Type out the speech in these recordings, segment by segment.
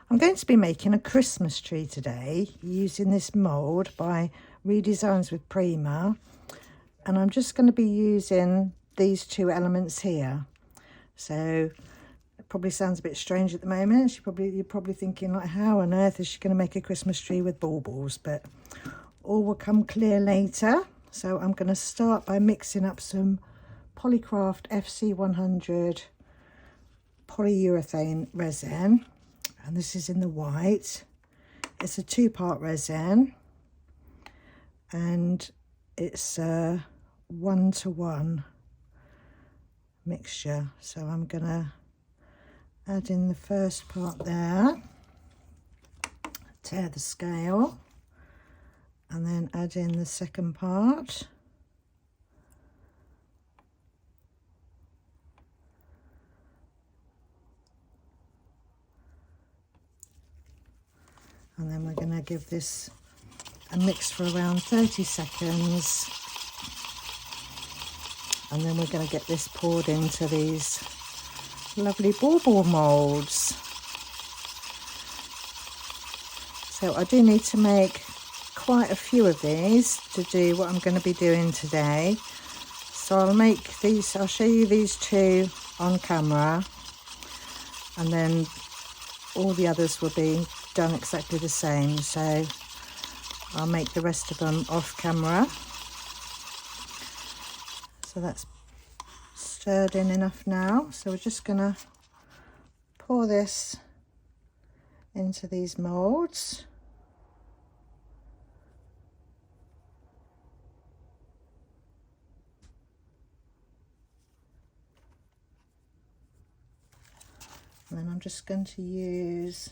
I'm going to be making a Christmas tree today using this mould by Redesigns with Prima, and I'm just going to be using these two elements here. So it probably sounds a bit strange at the moment. You're probably thinking, like, how on earth is she going to make a Christmas tree with baubles? But all will come clear later. So I'm going to start by mixing up some Polycraft FC100 polyurethane resin, and this is in the white. It's a 2-part resin, and it's a 1-to-1 mixture. So I'm gonna add in the first part there, tear the scale, and then add in the second part. And then we're going to give this a mix for around 30 seconds. And then we're going to get this poured into these lovely bauble moulds. So I do need to make quite a few of these to do what I'm going to be doing today. So I'll show you these two on camera, and then all the others will be done exactly the same. So I'll make the rest of them off camera. So that's stirred in enough now. So we're just gonna pour this into these moulds. And then I'm just going to use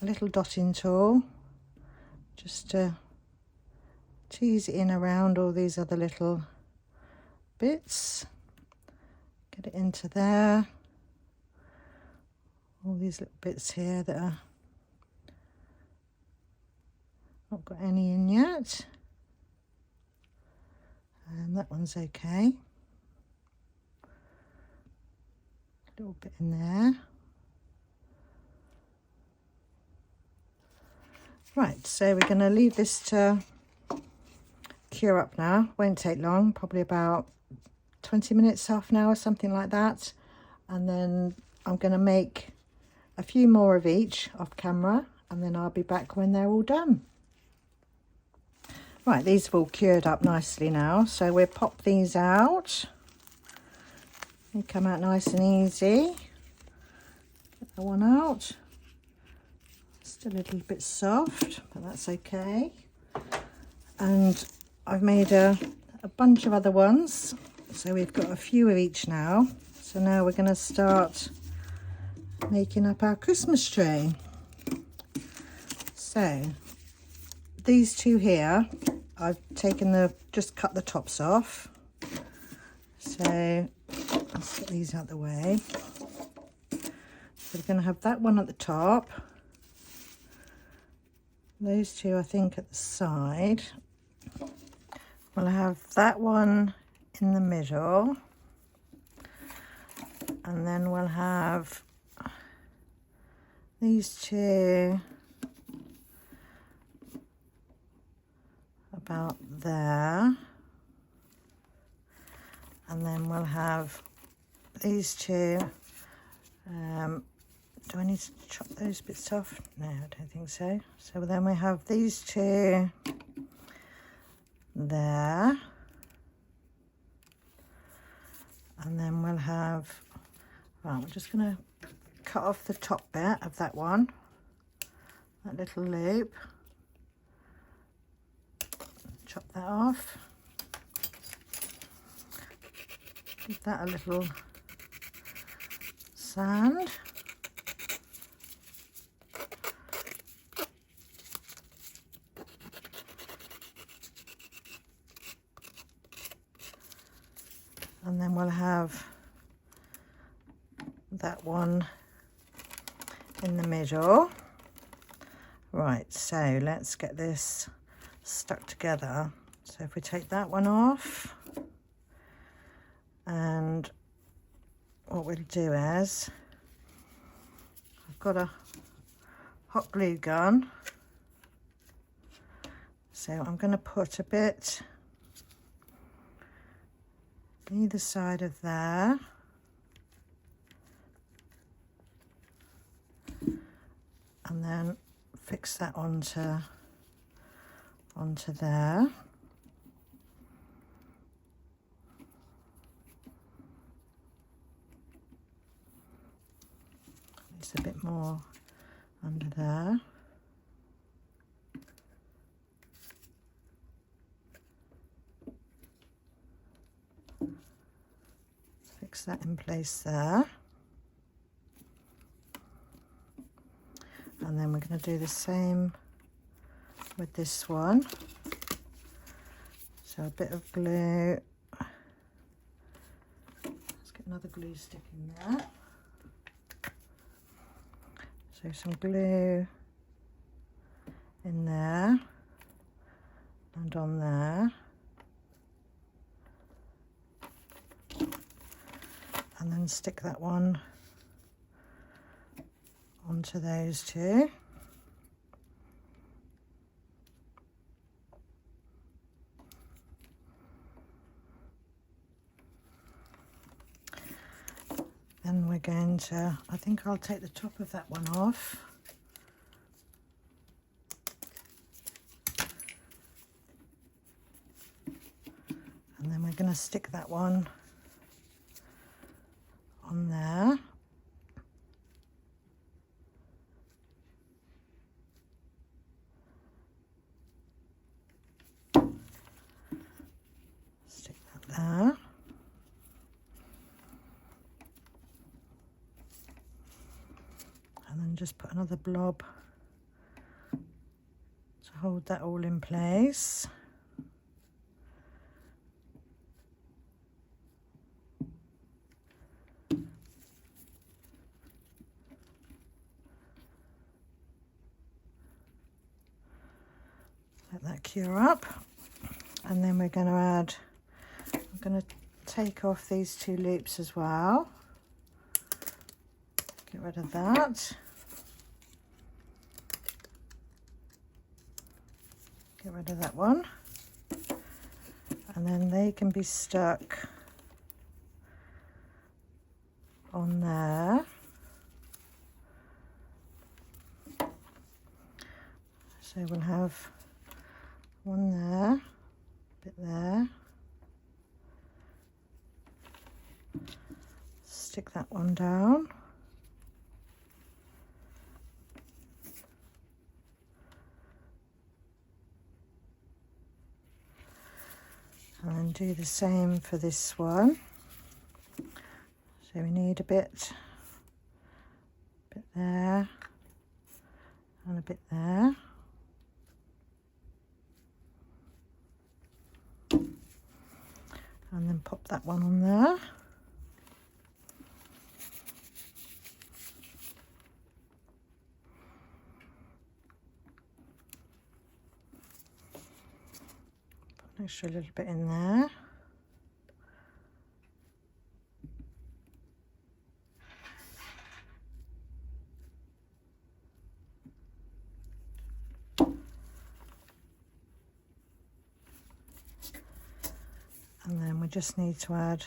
a little dotting tool just to tease it in around all these other little bits. Get it into there. All these little bits here that are not got any in yet. And that one's okay. A little bit in there. Right, so we're going to leave this to cure up now. Won't take long, probably about 20 minutes, half an hour, something like that. And then I'm going to make a few more of each off camera, and then I'll be back when they're all done. Right, these have all cured up nicely now, so we'll pop these out. They come out nice and easy. Get that one out. Still a little bit soft, but that's okay. And I've made a bunch of other ones, so we've got a few of each now. So now we're going to start making up our Christmas tree. So these two here, I've just cut the tops off. So let's get these out of the way. So we're going to have that one at the top. Those two, I think, at the side. We'll have that one in the middle, and then we'll have these two about there, and then we'll have these two. Do I need to chop those bits off? No, I don't think so. So then we have these two there. And then we'll have, right, we're just going to cut off the top bit of that one, that little loop. Chop that off. Give that a little sand. And then we'll have that one in the middle. Right, so let's get this stuck together. So if we take that one off, and what we'll do is, I've got a hot glue gun, so I'm going to put a bit either side of there, and then fix that onto there. It's a bit more under there. Fix that in place there. And then we're going to do the same with this one. So a bit of glue. Let's get another glue stick in there. So some glue in there and on there. And then stick that one onto those two. Then we're going to, I think I'll take the top of that one off. And then we're going to stick that one on there. Stick that there. And then just put another blob to hold that all in place. Let that cure up, and then we're going to add, I'm going to take off these two loops as well. Get rid of that. Get rid of that one. And then they can be stuck on there. So we'll have one there, a bit there. Stick that one down. And then do the same for this one. So we need a bit there and a bit there. And then pop that one on there. Put an extra little bit in there. And then we just need to add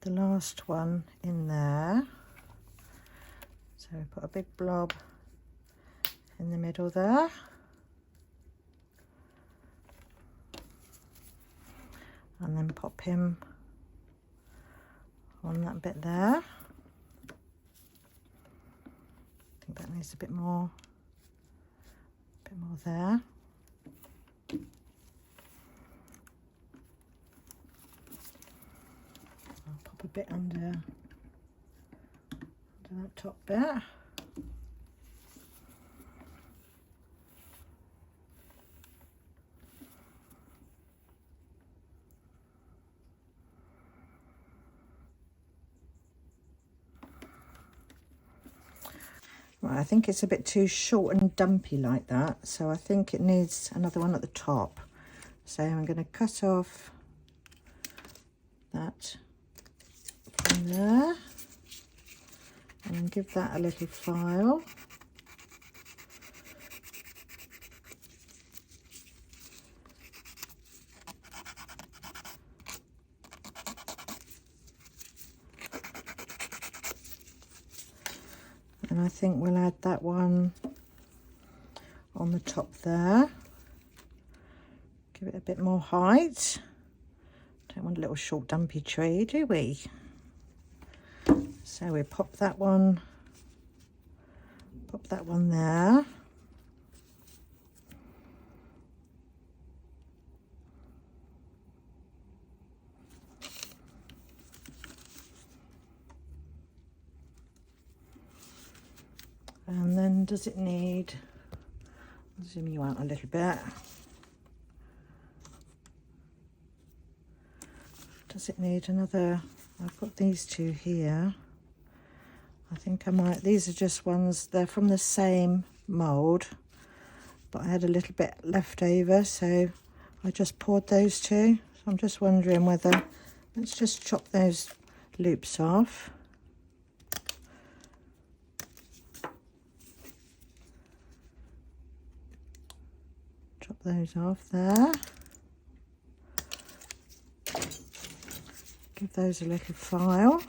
the last one in there. So we put a big blob in the middle there. And then pop him on that bit there. I think that needs a bit more there. A bit under that top bit. Right, I think it's a bit too short and dumpy like that, so I think it needs another one at the top. So I'm going to cut off that from there and give that a little file. And I think we'll add that one on the top there. Give it a bit more height. Don't want a little short dumpy tree, do we? So we pop that one there. And then does it need, I'll zoom you out a little bit. Does it need another, I've got these two here. I think I might, these are just ones, they're from the same mould, but I had a little bit left over, so I just poured those two. So I'm just wondering whether, let's just chop those loops off. Chop those off there. Give those a little file.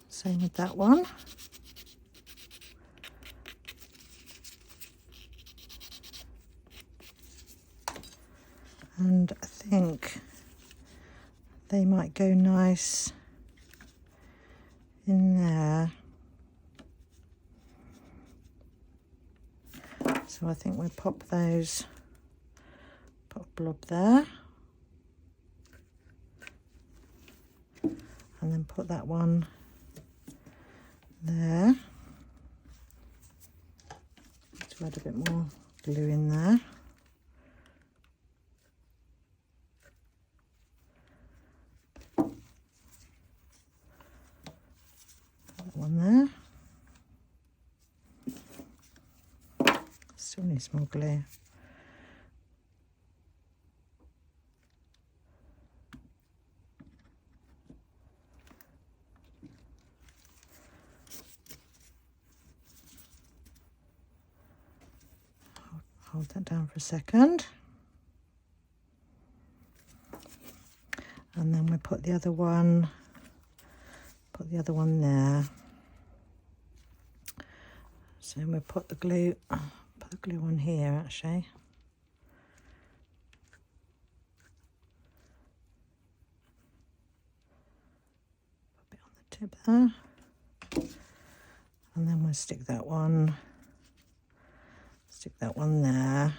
Same with that one. And I think they might go nice in there. So I think we'll pop those, put a blob there, and then put that one there. To add a bit more glue in there. Put that one there. Still needs more glue. Hold that down for a second. And then we put the other one there. So we put the glue on here actually. Put a bit on the tip there. And then we'll stick that one there.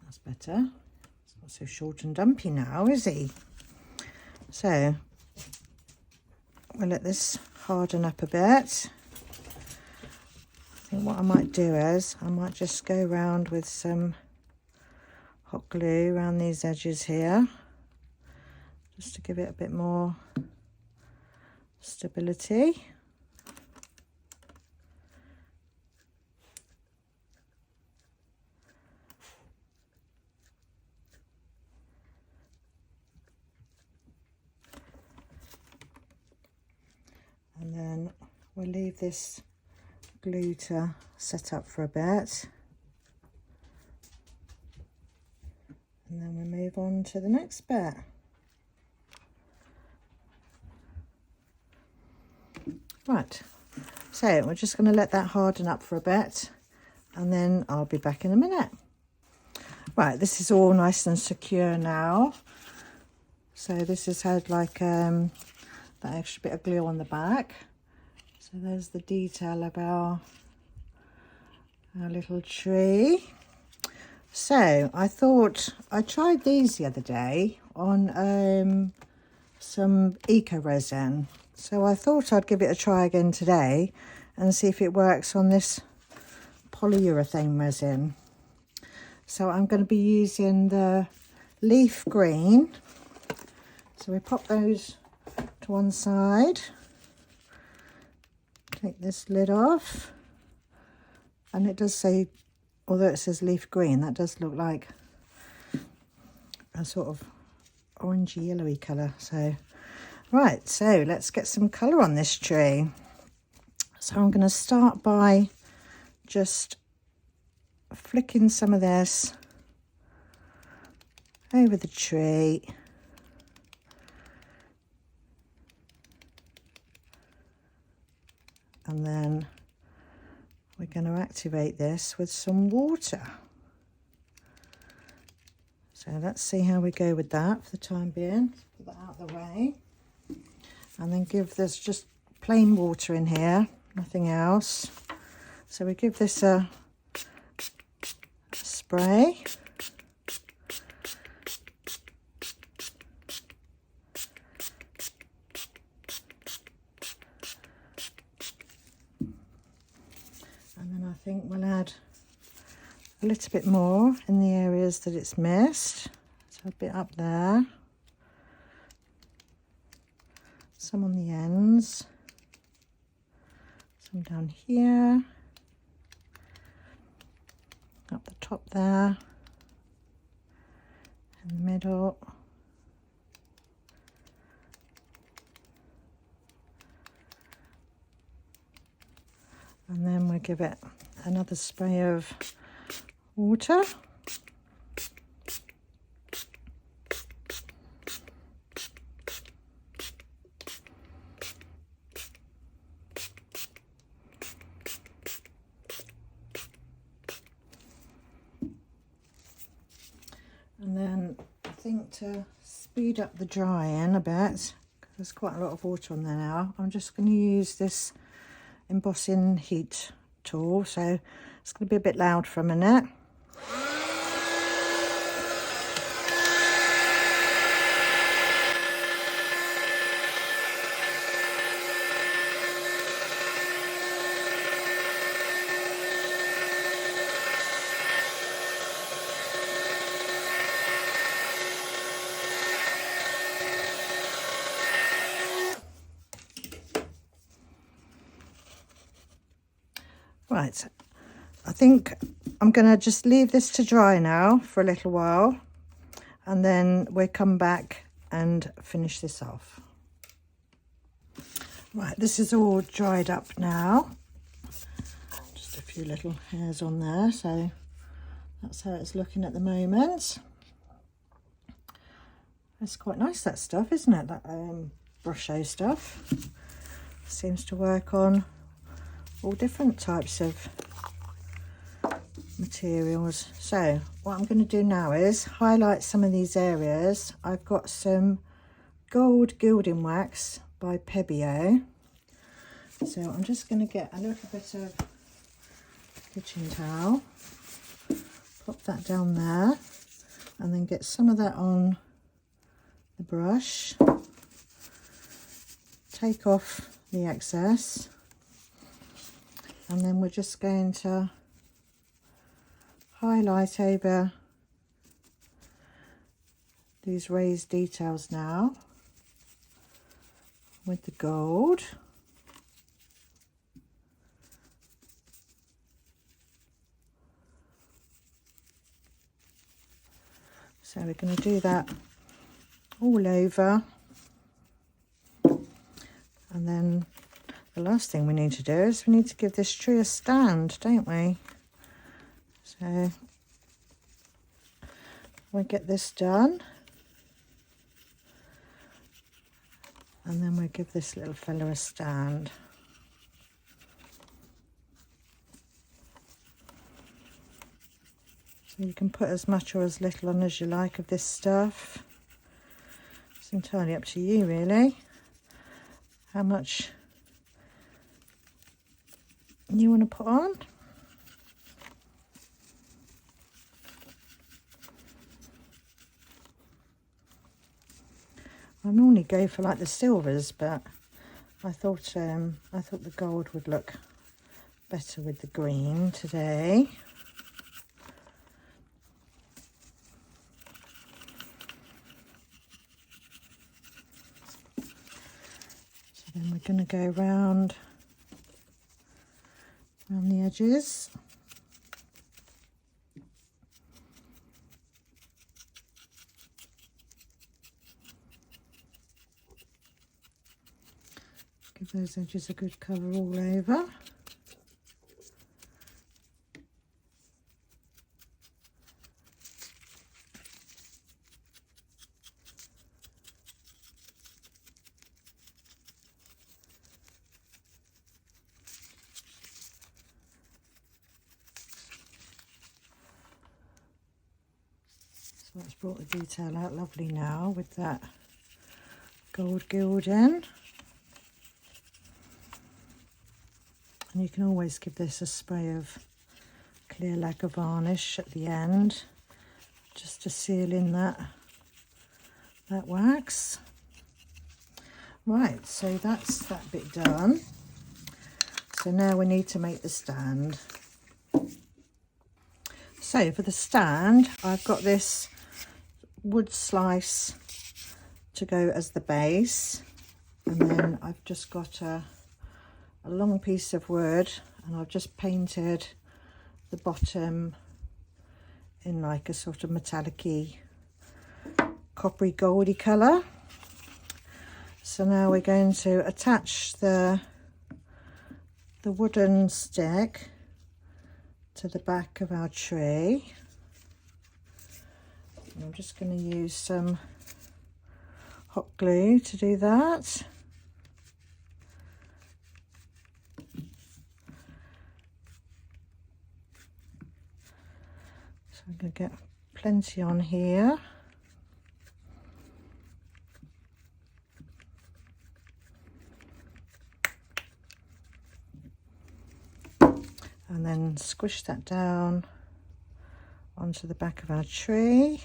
That's better. It's not so short and dumpy now, is he? So we'll let this harden up a bit. I think what I might do is I might just go around with some hot glue around these edges here, just to give it a bit more stability. And then we'll leave this glue to set up for a bit. And then we move on to the next bit. Right, so we're just going to let that harden up for a bit, and then I'll be back in a minute. Right, this is all nice and secure now. So this has had like that extra bit of glue on the back. So there's the detail of our little tree. So I thought, I tried these the other day on some eco resin. So I thought I'd give it a try again today and see if it works on this polyurethane resin. So I'm going to be using the leaf green. So we pop those to one side. Take this lid off, and it does say, although it says leaf green, that does look like a sort of orangey yellowy colour. So right, so let's get some colour on this tree. So I'm going to start by just flicking some of this over the tree. And then we're going to activate this with some water. So let's see how we go with that for the time being. Put that out of the way. And then give this just plain water in here, nothing else. So we give this a spray. And then I think we'll add a little bit more in the areas that it's missed. So a bit up there, some on the ends, some down here, up the top there, in the middle. And then we'll give it another spray of water. And then I think to speed up the drying a bit, there's quite a lot of water on there now, I'm just going to use this embossing heat tool, so it's going to be a bit loud for a minute. Right, I think I'm going to just leave this to dry now for a little while, and then we'll come back and finish this off. Right, this is all dried up now. Just a few little hairs on there, so that's how it's looking at the moment. It's quite nice, that stuff, isn't it? That Brusho stuff seems to work on all different types of materials. So what I'm going to do now is highlight some of these areas. I've got some gold gilding wax by Pebeo, so I'm just going to get a little bit of kitchen towel, pop that down there, and then get some of that on the brush, take off the excess, and then we're just going to highlight over these raised details now with the gold. So we're going to do that all over, and then the last thing we need to do is we need to give this tree a stand, don't we? So we'll get this done, and then we'll give this little fella a stand. So you can put as much or as little on as you like of this stuff. It's entirely up to you, really, how much you want to put on. I normally go for like the silvers, but I thought the gold would look better with the green today. So then we're going to go round around the edges. Give those edges a good cover all over. So that's brought the detail out lovely now with that gold gilding. And you can always give this a spray of clear lacquer varnish at the end, just to seal in that wax. Right, so that's that bit done. So now we need to make the stand. So for the stand, I've got this wood slice to go as the base, and then I've just got a long piece of wood, and I've just painted the bottom in like a sort of metallic-y coppery goldy colour. So now we're going to attach the wooden stick to the back of our tree. And I'm just going to use some hot glue to do that. I'm going to get plenty on here. And then squish that down onto the back of our tree.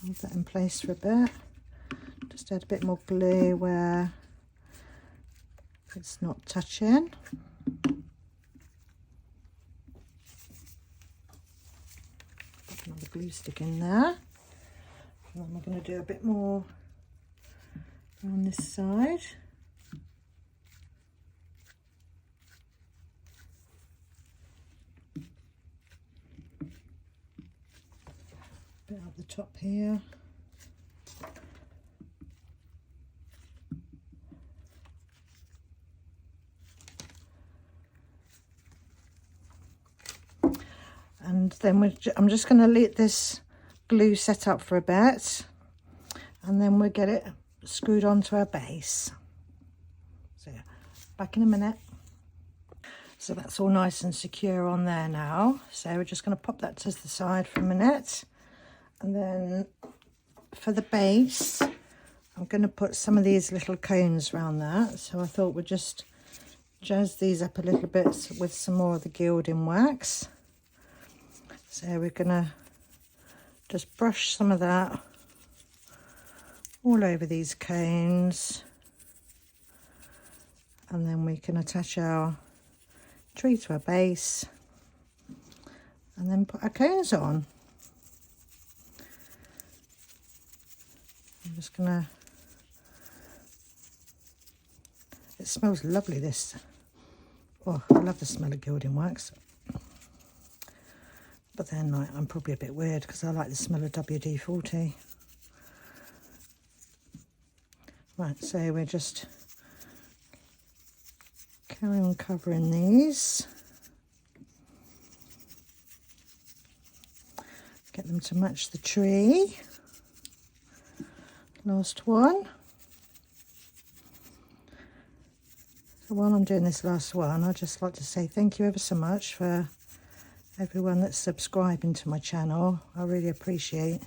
Hold that in place for a bit. Just add a bit more glue where it's not touching. Put another glue stick in there. And then we're going to do a bit more on this side. Bit up the top here. And then I'm just going to let this glue set up for a bit, and then we'll get it screwed onto our base. So yeah, back in a minute. So that's all nice and secure on there now. So we're just going to pop that to the side for a minute. And then for the base, I'm going to put some of these little cones around that. So I thought we'd just jazz these up a little bit with some more of the gilding wax. So we're going to just brush some of that all over these cones, and then we can attach our tree to our base and then put our cones on. I'm just gonna, it smells lovely, this. Oh, I love the smell of gilding wax. But then like, I'm probably a bit weird because I like the smell of WD-40. Right, so we're just carry on covering these. Get them to match the tree. Last one. So while I'm doing this last one, I'd just like to say thank you ever so much for everyone that's subscribing to my channel. I really appreciate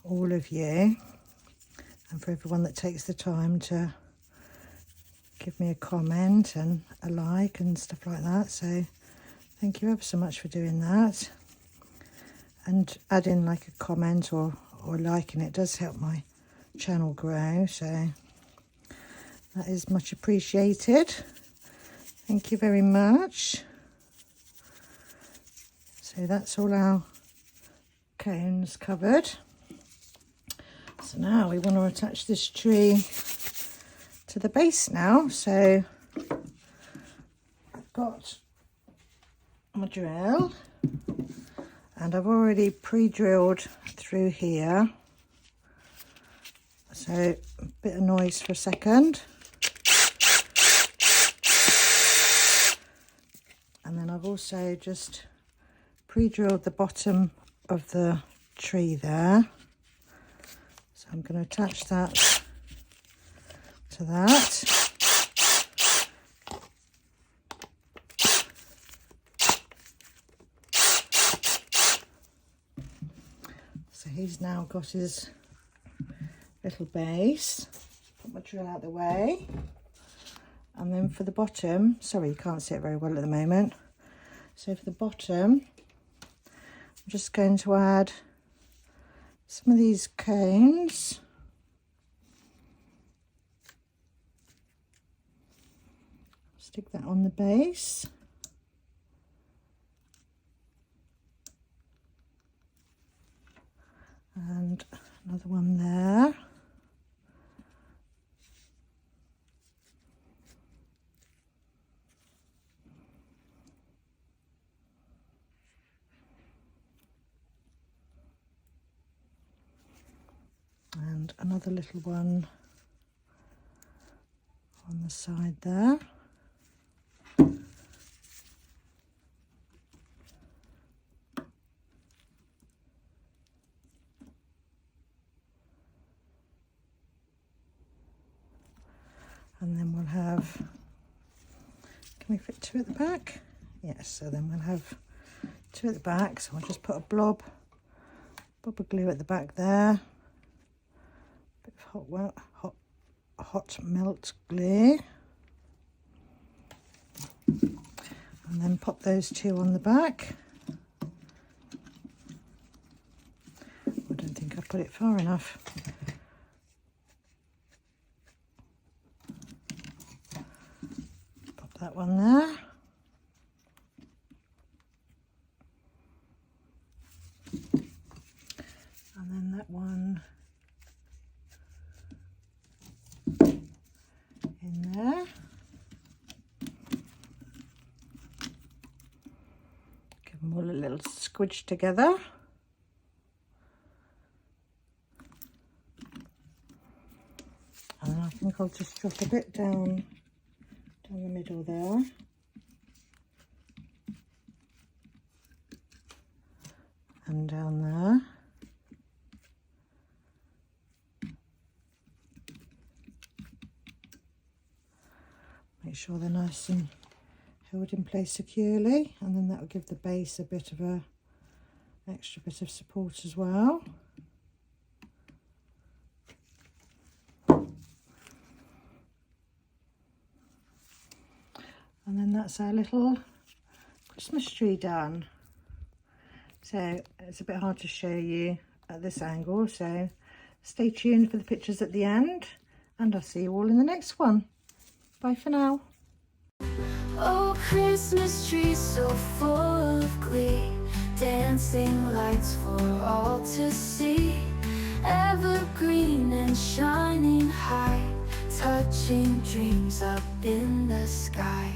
all of you, and for everyone that takes the time to give me a comment and a like and stuff like that. So thank you ever so much for doing that, and adding like a comment or liking it does help my channel grow, so that is much appreciated. Thank you very much. So that's all our cones covered. So now we want to attach this tree to the base now. So I've got my drill and I've already pre-drilled through here. So a bit of noise for a second. And then I've also just pre-drilled the bottom of the tree there. So I'm going to attach that to that. So he's now got his little base. Put my drill out the way. And then for the bottom, sorry you can't see it very well at the moment. So for the bottom, I'm just going to add some of these cones. Stick that on the base. And another one there. And another little one on the side there. And then we'll have, can we fit two at the back? Yes, so then we'll have two at the back. So I'll just put a blob of glue at the back there. Bit of hot melt glue. And then pop those two on the back. I don't think I've put it far enough. Pop that one there. And then that one in there. Give them all a little squidge together. And then I think I'll just drop a bit down the middle there. And down there. Make sure they're nice and held in place securely, and then that will give the base a bit of a extra bit of support as well. And then that's our little Christmas tree done. So it's a bit hard to show you at this angle, so stay tuned for the pictures at the end, and I'll see you all in the next one. Bye for now. Oh, Christmas tree so full of glee, dancing lights for all to see, evergreen and shining high, touching dreams up in the sky.